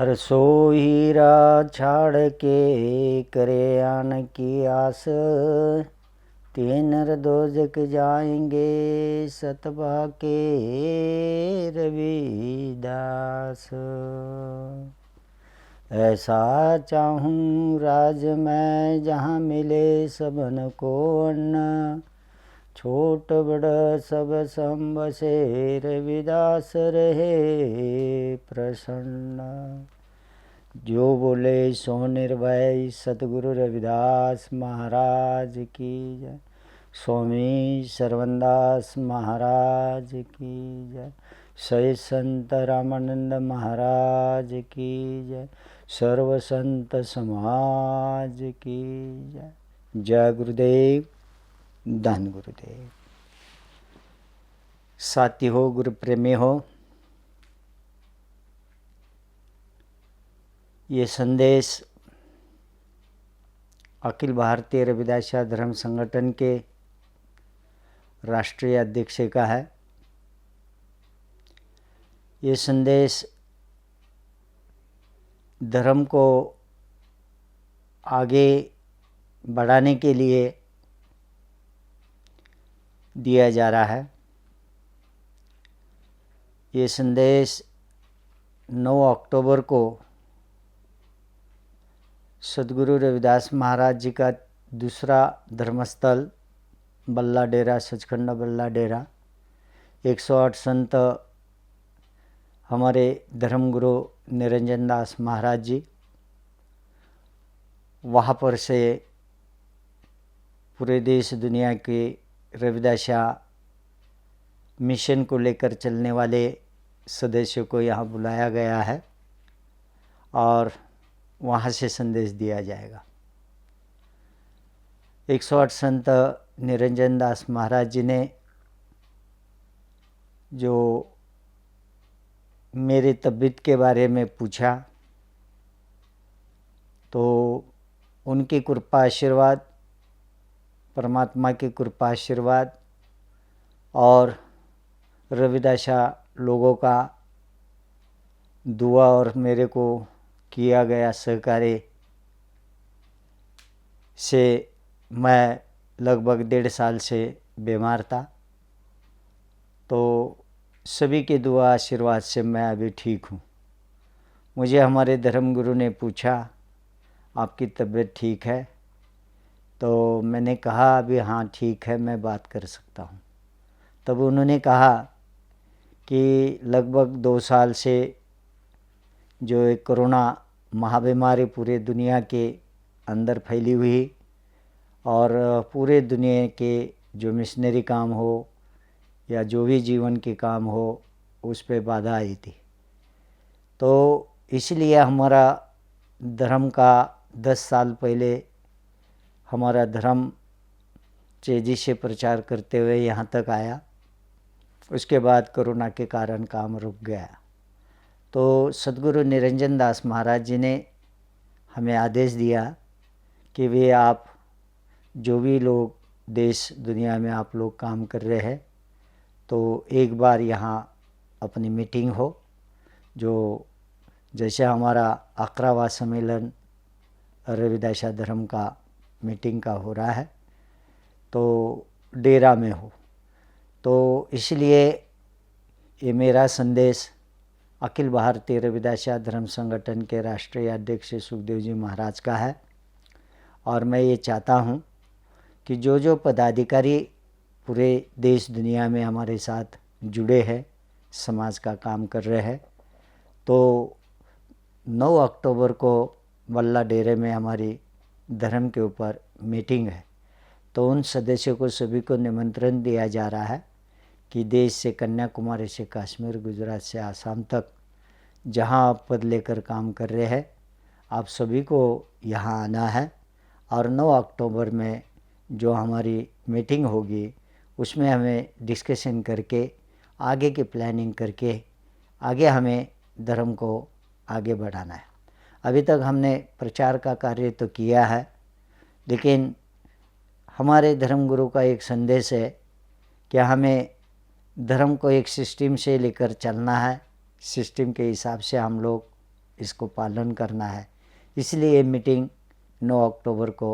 हर सोई राह छाड़ के करे आन की आस, ते नर दोजक जाएंगे सतबा के रविदास। ऐसा चाहूँ राज मैं जहाँ मिले सबन को अन्न, छोट बड़ सब संबसे रविदास रहे प्रसन्न। जो बोले सो निर्भय सतगुरु रविदास महाराज की जय। स्वामी सर्वनदास महाराज की जय। सई संत रामानंद महाराज की जय। सर्व संत समाज की जय। जय गुरुदेव, धन गुरुदेव। साथी हो, गुरु प्रेमी हो, ये संदेश अखिल भारतीय रविदास धर्म संगठन के राष्ट्रीय अध्यक्ष का है। ये संदेश धर्म को आगे बढ़ाने के लिए दिया जा रहा है। ये संदेश 9 अक्टूबर को सदगुरु रविदास महाराज जी का दूसरा धर्मस्थल बल्ला डेरा, सचखंड बल्ला डेरा, 108 संत हमारे धर्मगुरु निरंजन दास महाराज जी, वहाँ पर से पूरे देश दुनिया के रविदासा मिशन को लेकर चलने वाले सदस्यों को यहाँ बुलाया गया है और वहाँ से संदेश दिया जाएगा। 108 संत निरंजन दास महाराज जी ने जो मेरे तबीयत के बारे में पूछा, तो उनकी कृपा आशीर्वाद, परमात्मा की कृपा आशीर्वाद और रविदासा लोगों का दुआ और मेरे को किया गया सहकार्य से मैं लगभग 1.5 साल से बीमार था। तो सभी के दुआ आशीर्वाद से मैं अभी ठीक हूँ। मुझे हमारे धर्मगुरु ने पूछा, आपकी तबीयत ठीक है? तो मैंने कहा अभी हाँ ठीक है, मैं बात कर सकता हूँ। तब उन्होंने कहा कि लगभग 2 साल से जो एक कोरोना महाबीमारी पूरे दुनिया के अंदर फैली हुई और पूरे दुनिया के जो मिशनरी काम हो या जो भी जीवन के काम हो उस पे बाधा आई थी। तो इसलिए हमारा धर्म का 10 साल पहले हमारा धर्म तेजी से प्रचार करते हुए यहाँ तक आया। उसके बाद कोरोना के कारण काम रुक गया। तो सदगुरु निरंजन दास महाराज जी ने हमें आदेश दिया कि वे आप जो भी लोग देश दुनिया में आप लोग काम कर रहे हैं, तो एक बार यहाँ अपनी मीटिंग हो। जो जैसे हमारा 11वां सम्मेलन रविदासा धर्म का मीटिंग का हो रहा है, तो डेरा में हो। तो इसलिए ये मेरा संदेश अखिल भारतीय रविदासा धर्म संगठन के राष्ट्रीय अध्यक्ष सुखदेव जी महाराज का है। और मैं ये चाहता हूँ कि जो जो पदाधिकारी पूरे देश दुनिया में हमारे साथ जुड़े हैं, समाज का काम कर रहे हैं, तो 9 अक्टूबर को बल्ला डेरे में हमारी धर्म के ऊपर मीटिंग है। तो उन सदस्यों को सभी को निमंत्रण दिया जा रहा है कि देश से कन्याकुमारी से कश्मीर, गुजरात से आसाम तक जहां आप पद लेकर काम कर रहे हैं, आप सभी को यहां आना है। और 9 अक्टूबर में जो हमारी मीटिंग होगी उसमें हमें डिस्कशन करके आगे की प्लानिंग करके आगे हमें धर्म को आगे बढ़ाना है। अभी तक हमने प्रचार का कार्य तो किया है, लेकिन हमारे धर्मगुरु का एक संदेश है कि हमें धर्म को एक सिस्टम से लेकर चलना है। सिस्टम के हिसाब से हम लोग इसको पालन करना है। इसलिए ये मीटिंग 9 अक्टूबर को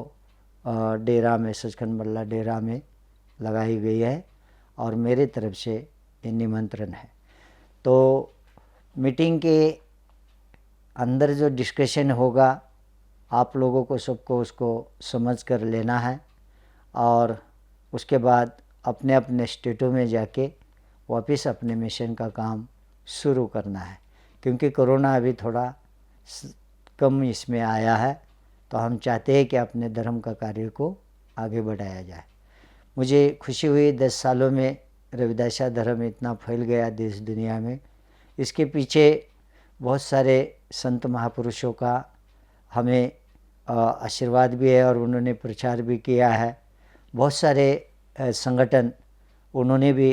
डेरा में, सचखंड बल्ला डेरा में लगाई गई है और मेरे तरफ से ये निमंत्रण है। तो मीटिंग के अंदर जो डिस्कशन होगा आप लोगों को सबको उसको समझ कर लेना है और उसके बाद अपने अपने स्टेटों में जाके वापस अपने मिशन का काम शुरू करना है। क्योंकि कोरोना अभी थोड़ा कम इसमें आया है, तो हम चाहते हैं कि अपने धर्म का कार्य को आगे बढ़ाया जाए। मुझे खुशी हुई 10 सालों में रविदासा धर्म इतना फैल गया देश दुनिया में। इसके पीछे बहुत सारे संत महापुरुषों का हमें आशीर्वाद भी है और उन्होंने प्रचार भी किया है। बहुत सारे संगठन उन्होंने भी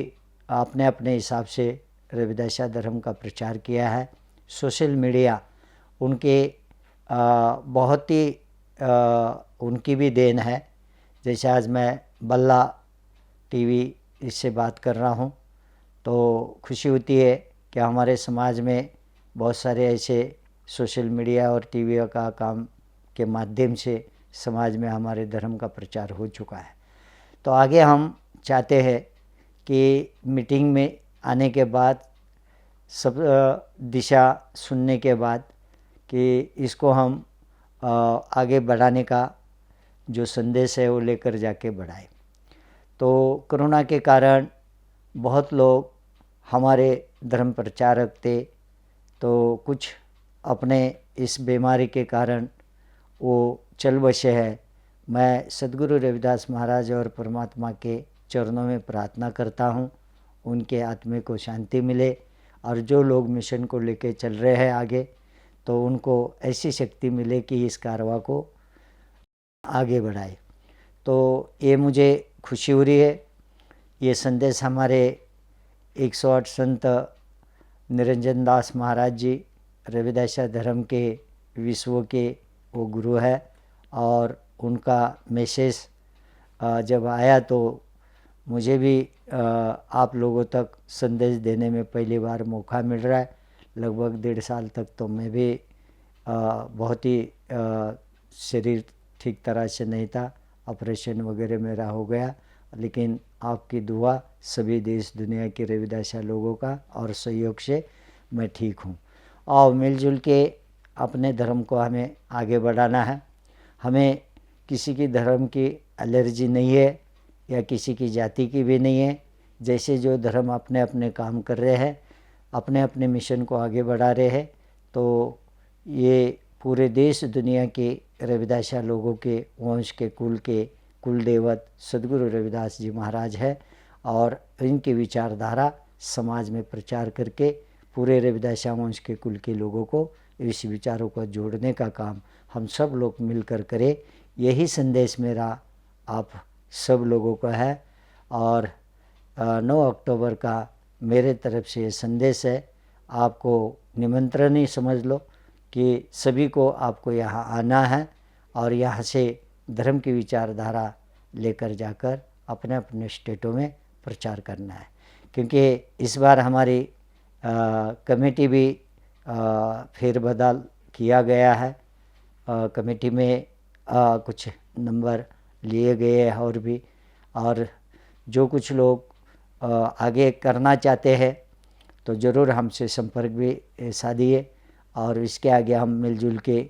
अपने अपने हिसाब से रविदासा धर्म का प्रचार किया है। सोशल मीडिया उनके बहुत ही उनकी भी देन है। जैसे आज मैं बल्ला टीवी इससे बात कर रहा हूँ, तो खुशी होती है कि हमारे समाज में बहुत सारे ऐसे सोशल मीडिया और टीवी का काम के माध्यम से समाज में हमारे धर्म का प्रचार हो चुका है। तो आगे हम चाहते हैं कि मीटिंग में आने के बाद सब दिशा सुनने के बाद कि इसको हम आगे बढ़ाने का जो संदेश है वो लेकर जाके बढ़ाएं। तो कोरोना के कारण बहुत लोग हमारे धर्म प्रचारक थे, तो कुछ अपने इस बीमारी के कारण वो चल बसे हैं। मैं सद्गुरु रविदास महाराज और परमात्मा के चरणों में प्रार्थना करता हूँ उनके आत्मा को शांति मिले और जो लोग मिशन को लेके चल रहे हैं आगे, तो उनको ऐसी शक्ति मिले कि इस कारवा को आगे बढ़ाए। तो ये मुझे खुशी हो रही है। ये संदेश हमारे 108 संत निरंजन दास महाराज जी रविदासा धर्म के विश्व के वो गुरु है और उनका मैसेज जब आया तो मुझे भी आप लोगों तक संदेश देने में पहली बार मौका मिल रहा है। लगभग 1.5 साल तक तो मैं भी बहुत ही शरीर ठीक तरह से नहीं था, ऑपरेशन वगैरह मेरा हो गया, लेकिन आपकी दुआ सभी देश दुनिया के रविदासा लोगों का और सहयोग से मैं ठीक हूँ। और मिलजुल के अपने धर्म को हमें आगे बढ़ाना है। हमें किसी की धर्म की एलर्जी नहीं है या किसी की जाति की भी नहीं है। जैसे जो धर्म अपने अपने काम कर रहे हैं, अपने अपने मिशन को आगे बढ़ा रहे हैं, तो ये पूरे देश दुनिया के रविदासा लोगों के वंश के कुल देवत सद्गुरु रविदास जी महाराज है और इनकी विचारधारा समाज में प्रचार करके पूरे रविदासा वंश के कुल के लोगों को इस विचारों को जोड़ने का काम हम सब लोग मिलकर करें। यही संदेश मेरा आप सब लोगों को है और 9 अक्टूबर का मेरे तरफ से ये संदेश है। आपको निमंत्रण ही समझ लो कि सभी को आपको यहाँ आना है और यहाँ से धर्म की विचारधारा लेकर जाकर अपने अपने स्टेटों में प्रचार करना है। क्योंकि इस बार हमारी कमेटी भी फेरबदल किया गया है। कमेटी में कुछ नंबर लिए गए हैं और भी, और जो कुछ लोग आगे करना चाहते हैं तो ज़रूर हमसे संपर्क भी साधिए और इसके आगे हम मिलजुल के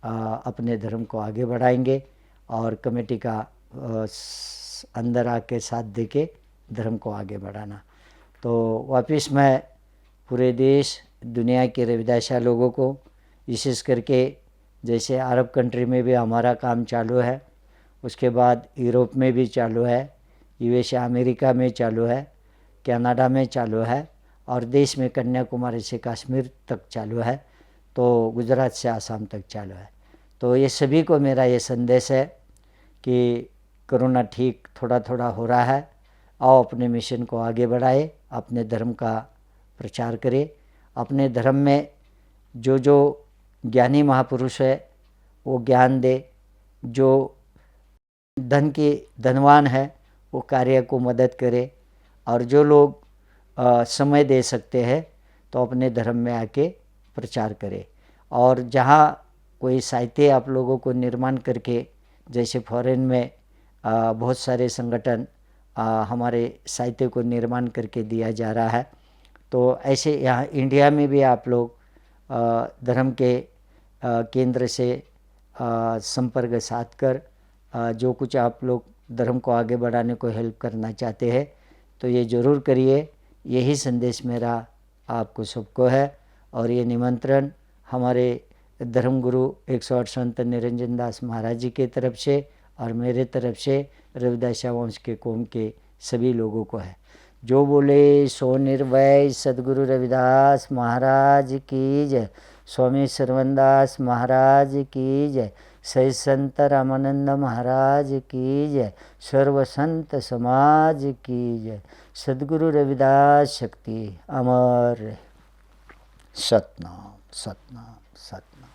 अपने धर्म को आगे बढ़ाएंगे और कमेटी का अंदर आके साथ दे के धर्म को आगे बढ़ाना। तो वापस मैं पूरे देश दुनिया के रविदासा लोगों को, विशेष करके जैसे अरब कंट्री में भी हमारा काम चालू है, उसके बाद यूरोप में भी चालू है, यूएसए अमेरिका में चालू है, कनाडा में चालू है और देश में कन्याकुमारी से कश्मीर तक चालू है, तो गुजरात से आसाम तक चालू है। तो ये सभी को मेरा ये संदेश है कि कोरोना ठीक थोड़ा थोड़ा हो रहा है, आओ अपने मिशन को आगे बढ़ाए, अपने धर्म का प्रचार करें, अपने धर्म में जो जो ज्ञानी महापुरुष है वो ज्ञान दे, जो धन के धनवान है वो कार्य को मदद करे और जो लोग समय दे सकते हैं तो अपने धर्म में आके प्रचार करें। और जहाँ कोई साहित्य आप लोगों को निर्माण करके, जैसे फॉरेन में बहुत सारे संगठन हमारे साहित्य को निर्माण करके दिया जा रहा है, तो ऐसे यहाँ इंडिया में भी आप लोग धर्म के केंद्र से संपर्क साध कर जो कुछ आप लोग धर्म को आगे बढ़ाने को हेल्प करना चाहते हैं तो ये ज़रूर करिए। यही संदेश मेरा आपको सबको है। और ये निमंत्रण हमारे धर्मगुरु 108 संत निरंजन दास महाराज जी के तरफ से और मेरे तरफ से रविदास वंश के कौम के सभी लोगों को है। जो बोले सो निर्भय सदगुरु रविदास महाराज की जय, स्वामी सर्वनदास महाराज की जय, सही संत रामानंद महाराज की जय, सर्व संत समाज की जय। सदगुरु रविदास शक्ति अमर। सतनाम सतनाम सतनाम।